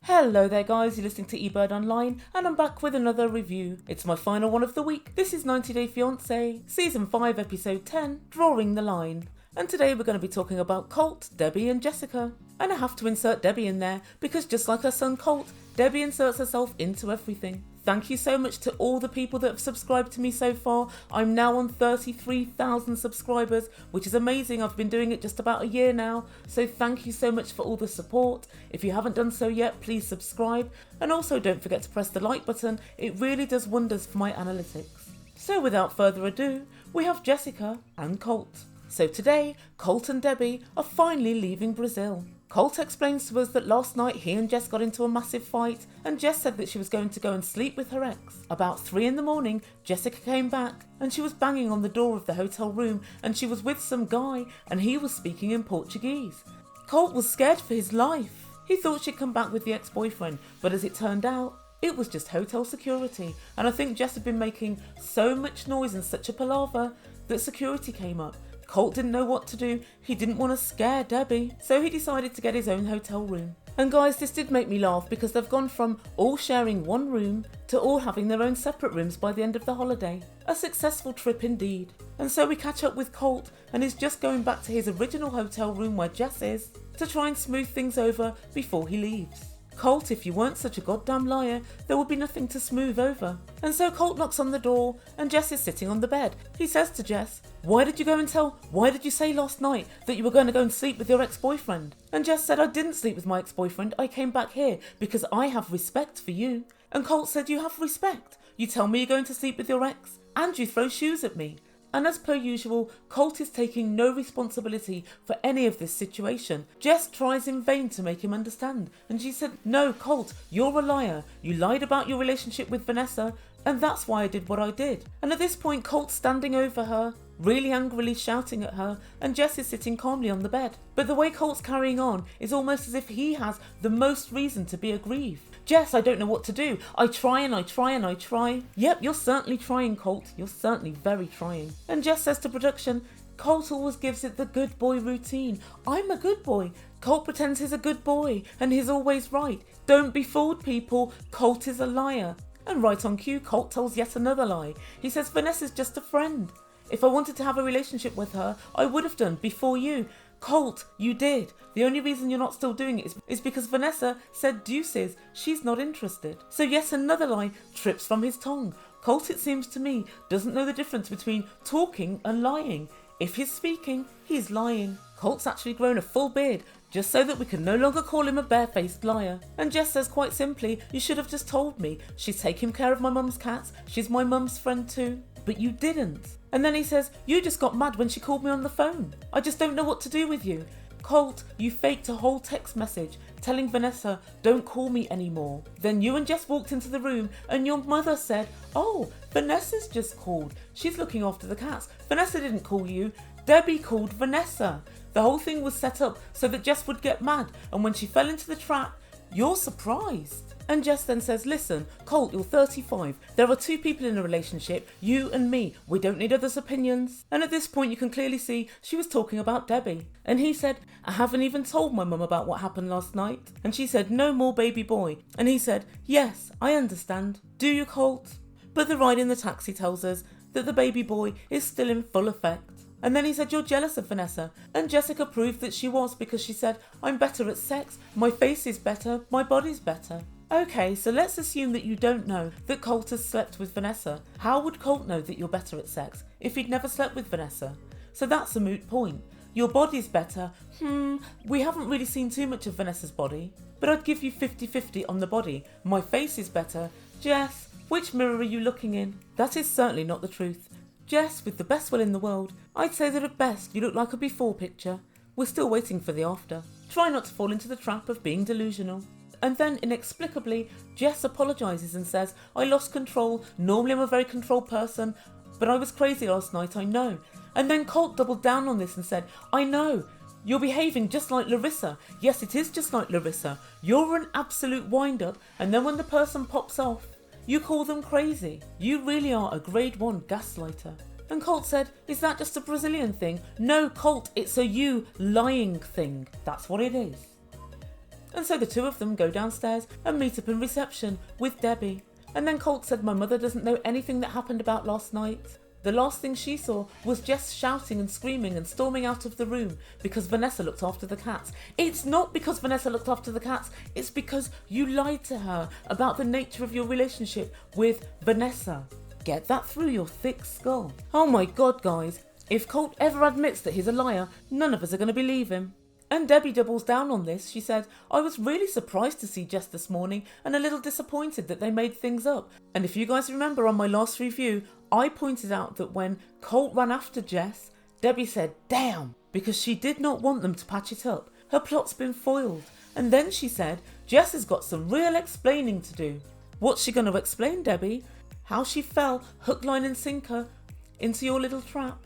Hello there guys, you're listening to Ebird Online and I'm back with another review. It's my final one of the week. This is 90 Day Fiance, Season 5 Episode 10, Drawing the Line. And today we're going to be talking about Colt, Debbie and Jessica. And I have to insert Debbie in there because just like her son Colt, Debbie inserts herself into everything. Thank you so much to all the people that have subscribed to me so far. I'm now on 33,000 subscribers, which is amazing. I've been doing it just about a year now. So thank you so much for all the support. If you haven't done so yet, please subscribe. And also don't forget to press the like button. It really does wonders for my analytics. So without further ado, we have Jessica and Colt. So today, Colt and Debbie are finally leaving Brazil. Colt explains to us that last night he and Jess got into a massive fight and Jess said that she was going to go and sleep with her ex. About 3 in the morning, Jessica came back and she was banging on the door of the hotel room and she was with some guy and he was speaking in Portuguese. Colt was scared for his life. He thought she'd come back with the ex-boyfriend, but as it turned out, it was just hotel security. And I think Jess had been making so much noise and such a palaver that security came up. Colt didn't know what to do. He didn't want to scare Debbie, so he decided to get his own hotel room. And guys, this did make me laugh because they've gone from all sharing one room to all having their own separate rooms by the end of the holiday. A successful trip indeed. And so we catch up with Colt and he's just going back to his original hotel room where Jess is to try and smooth things over before he leaves. Colt, if you weren't such a goddamn liar, there would be nothing to smooth over. And so Colt knocks on the door and Jess is sitting on the bed. He says to Jess, why did you say last night that you were going to go and sleep with your ex-boyfriend? And Jess said, I didn't sleep with my ex-boyfriend, I came back here because I have respect for you. And Colt said, you have respect? You tell me you're going to sleep with your ex and you throw shoes at me. And as per usual, Colt is taking no responsibility for any of this situation. Jess tries in vain to make him understand. And she said, no, Colt, you're a liar. You lied about your relationship with Vanessa, and that's why I did what I did. And at this point, Colt's standing over her, really angrily shouting at her, and Jess is sitting calmly on the bed. But the way Colt's carrying on is almost as if he has the most reason to be aggrieved. Jess, I don't know what to do. I try and I try and I try. Yep, you're certainly trying, Colt. You're certainly very trying. And Jess says to production, Colt always gives it the good boy routine. I'm a good boy. Colt pretends he's a good boy and he's always right. Don't be fooled, people. Colt is a liar. And right on cue, Colt tells yet another lie. He says Vanessa's just a friend. If I wanted to have a relationship with her, I would have done before you. Colt, you did. The only reason you're not still doing it is because Vanessa said deuces. She's not interested. So yet another lie trips from his tongue. Colt, it seems to me, doesn't know the difference between talking and lying. If he's speaking, he's lying. Colt's actually grown a full beard just so that we can no longer call him a barefaced liar. And Jess says quite simply, you should have just told me. She's taking care of my mum's cats. She's my mum's friend too. But you didn't. And then he says, you just got mad when she called me on the phone. I just don't know what to do with you. Colt, you faked a whole text message telling Vanessa, don't call me anymore. Then you and Jess walked into the room and your mother said, oh, Vanessa's just called. She's looking after the cats. Vanessa didn't call you. Debbie called Vanessa. The whole thing was set up so that Jess would get mad. And when she fell into the trap, you're surprised. And Jess then says, listen, Colt, you're 35. There are 2 people in a relationship, you and me. We don't need others' opinions. And at this point, you can clearly see she was talking about Debbie. And he said, I haven't even told my mum about what happened last night. And she said, no more baby boy. And he said, yes, I understand. Do you, Colt? But the ride in the taxi tells us that the baby boy is still in full effect. And then he said, you're jealous of Vanessa. And Jessica proved that she was because she said, I'm better at sex. My face is better. My body's better. Okay, so let's assume that you don't know that Colt has slept with Vanessa. How would Colt know that you're better at sex if he'd never slept with Vanessa? So that's a moot point. Your body's better. We haven't really seen too much of Vanessa's body, but I'd give you 50-50 on the body. My face is better. Jess, which mirror are you looking in? That is certainly not the truth. Jess, with the best will in the world, I'd say that at best you look like a before picture. We're still waiting for the after. Try not to fall into the trap of being delusional. And then, inexplicably, Jess apologises and says, I lost control. Normally I'm a very controlled person, but I was crazy last night, I know. And then Colt doubled down on this and said, I know. You're behaving just like Larissa. Yes, it is just like Larissa. You're an absolute wind-up, and then when the person pops off, you call them crazy. You really are a grade 1 gaslighter. And Colt said, is that just a Brazilian thing? No, Colt, it's a you lying thing. That's what it is. And so the two of them go downstairs and meet up in reception with Debbie. And then Colt said, my mother doesn't know anything that happened about last night. The last thing she saw was Jess shouting and screaming and storming out of the room because Vanessa looked after the cats. It's not because Vanessa looked after the cats, it's because you lied to her about the nature of your relationship with Vanessa. Get that through your thick skull. Oh my God, guys, if Colt ever admits that he's a liar, none of us are going to believe him. And Debbie doubles down on this. She said, I was really surprised to see Jess this morning and a little disappointed that they made things up. And if you guys remember on my last review, I pointed out that when Colt ran after Jess, Debbie said, damn, because she did not want them to patch it up. Her plot's been foiled. And then she said, Jess has got some real explaining to do. What's she going to explain, Debbie? How she fell hook, line and sinker into your little trap.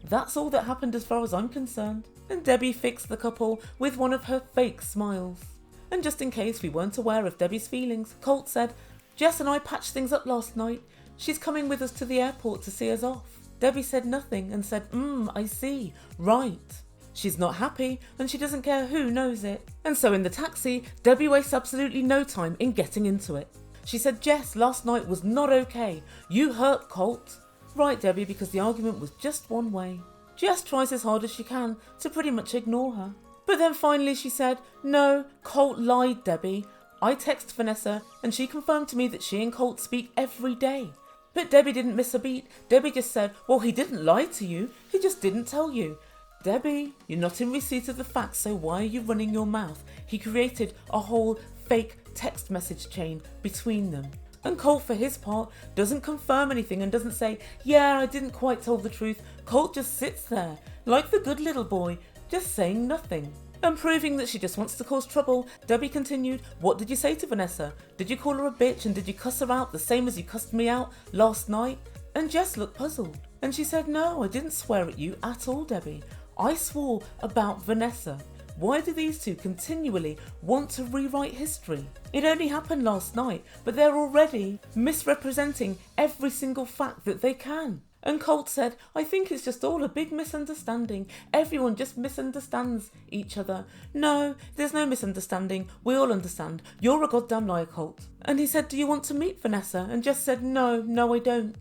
That's all that happened as far as I'm concerned. And Debbie fixed the couple with one of her fake smiles. And just in case we weren't aware of Debbie's feelings, Colt said, Jess and I patched things up last night. She's coming with us to the airport to see us off. Debbie said nothing and said, I see, right. She's not happy and she doesn't care who knows it. And so in the taxi, Debbie wastes absolutely no time in getting into it. She said, Jess, last night was not okay. You hurt Colt. Right, Debbie, because the argument was just one way. Jess tries as hard as she can to pretty much ignore her. But then finally she said, no, Colt lied, Debbie. I texted Vanessa and she confirmed to me that she and Colt speak every day. But Debbie didn't miss a beat. Debbie just said, well, he didn't lie to you. He just didn't tell you. Debbie, you're not in receipt of the facts, so why are you running your mouth? He created a whole fake text message chain between them. And Colt, for his part, doesn't confirm anything and doesn't say, yeah, I didn't quite tell the truth. Colt just sits there, like the good little boy, just saying nothing. And proving that she just wants to cause trouble, Debbie continued, what did you say to Vanessa? Did you call her a bitch and did you cuss her out the same as you cussed me out last night? And Jess looked puzzled. And she said, no, I didn't swear at you at all, Debbie. I swore about Vanessa. Why do these two continually want to rewrite history? It only happened last night, but they're already misrepresenting every single fact that they can. And Colt said, I think it's just all a big misunderstanding. Everyone just misunderstands each other. No, there's no misunderstanding. We all understand. You're a goddamn liar, Colt. And he said, do you want to meet Vanessa? And Jess said, no, I don't.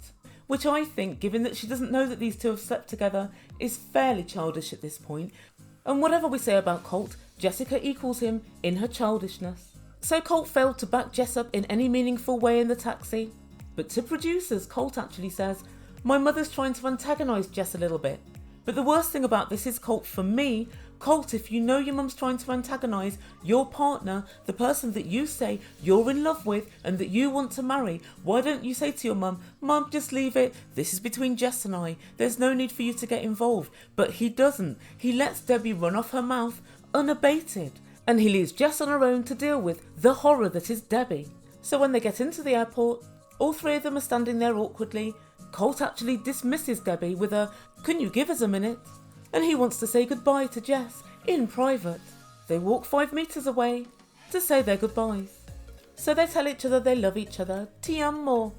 Which I think, given that she doesn't know that these two have slept together, is fairly childish at this point. And whatever we say about Colt, Jessica equals him in her childishness. So Colt failed to back Jess up in any meaningful way in the taxi. But to producers, Colt actually says, my mother's trying to antagonise Jess a little bit. But the worst thing about this is, Colt, for me, Colt, if you know your mum's trying to antagonise your partner, the person that you say you're in love with and that you want to marry, why don't you say to your mum, Mum, just leave it. This is between Jess and I. There's no need for you to get involved. But he doesn't. He lets Debbie run off her mouth unabated. And he leaves Jess on her own to deal with the horror that is Debbie. So when they get into the airport, all three of them are standing there awkwardly. Colt actually dismisses Debbie with a, can you give us a minute? And he wants to say goodbye to Jess in private. They walk 5 meters away to say their goodbyes. So they tell each other they love each other. Te amo.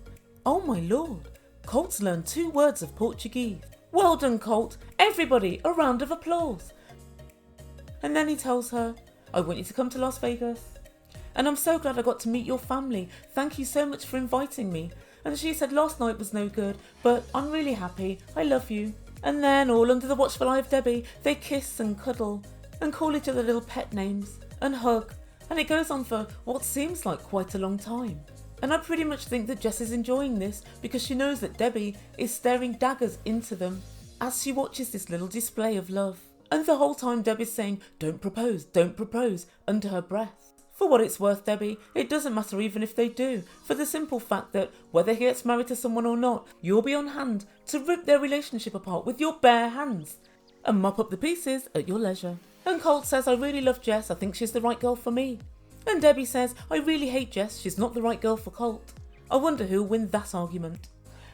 Oh my lord. Colt's learned 2 words of Portuguese. Well done, Colt. Everybody, a round of applause. And then he tells her, I want you to come to Las Vegas. And I'm so glad I got to meet your family. Thank you so much for inviting me. And she said last night was no good, but I'm really happy. I love you. And then, all under the watchful eye of Debbie, they kiss and cuddle and call each other little pet names and hug. And it goes on for what seems like quite a long time. And I pretty much think that Jess is enjoying this because she knows that Debbie is staring daggers into them as she watches this little display of love. And the whole time Debbie's saying, don't propose, under her breath. For what it's worth, Debbie, it doesn't matter even if they do, for the simple fact that whether he gets married to someone or not, you'll be on hand to rip their relationship apart with your bare hands and mop up the pieces at your leisure. And Colt says, I really love Jess, I think she's the right girl for me. And Debbie says, I really hate Jess, she's not the right girl for Colt. I wonder who'll win that argument.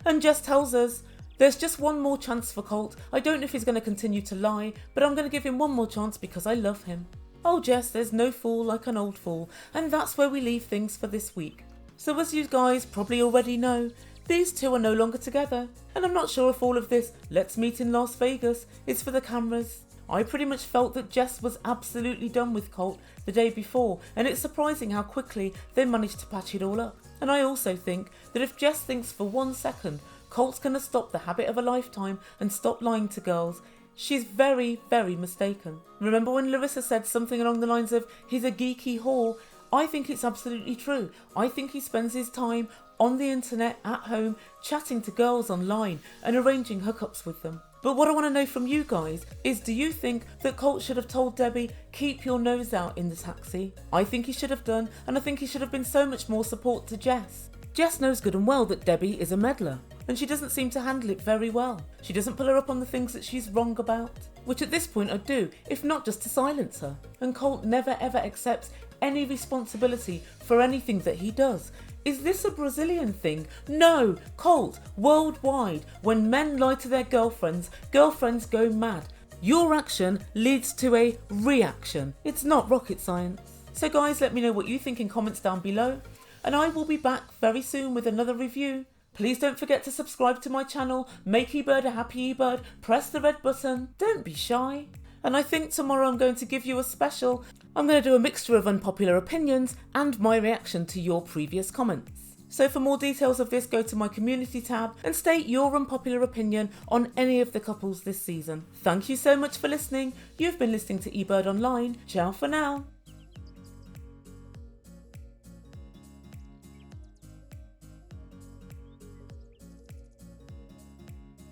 And Jess tells us, there's just one more chance for Colt. I don't know if he's going to continue to lie, but I'm going to give him one more chance because I love him. Oh Jess, there's no fool like an old fool, and that's where we leave things for this week. So as you guys probably already know, these two are no longer together, and I'm not sure if all of this let's meet in Las Vegas is for the cameras. I pretty much felt that Jess was absolutely done with Colt the day before, and it's surprising how quickly they managed to patch it all up. And I also think that if Jess thinks for 1 second Colt's going to stop the habit of a lifetime and stop lying to girls, she's very, very mistaken. Remember when Larissa said something along the lines of, he's a geeky whore? I think it's absolutely true. I think he spends his time on the internet, at home, chatting to girls online and arranging hookups with them. But what I want to know from you guys is, do you think that Colt should have told Debbie, keep your nose out in the taxi? I think he should have done, and I think he should have been so much more support to Jess. Jess knows good and well that Debbie is a meddler, and she doesn't seem to handle it very well. She doesn't pull her up on the things that she's wrong about, which at this point I'd do, if not just to silence her. And Colt never ever accepts any responsibility for anything that he does. Is this a Brazilian thing? No, Colt, worldwide, when men lie to their girlfriends, girlfriends go mad. Your action leads to a reaction. It's not rocket science. So guys, let me know what you think in comments down below, and I will be back very soon with another review. Please don't forget to subscribe to my channel, make Ebird a happy Ebird, press the red button, don't be shy. And I think tomorrow I'm going to give you a special. I'm going to do a mixture of unpopular opinions and my reaction to your previous comments. So for more details of this, go to my community tab and state your unpopular opinion on any of the couples this season. Thank you so much for listening. You've been listening to Ebird Online. Ciao for now.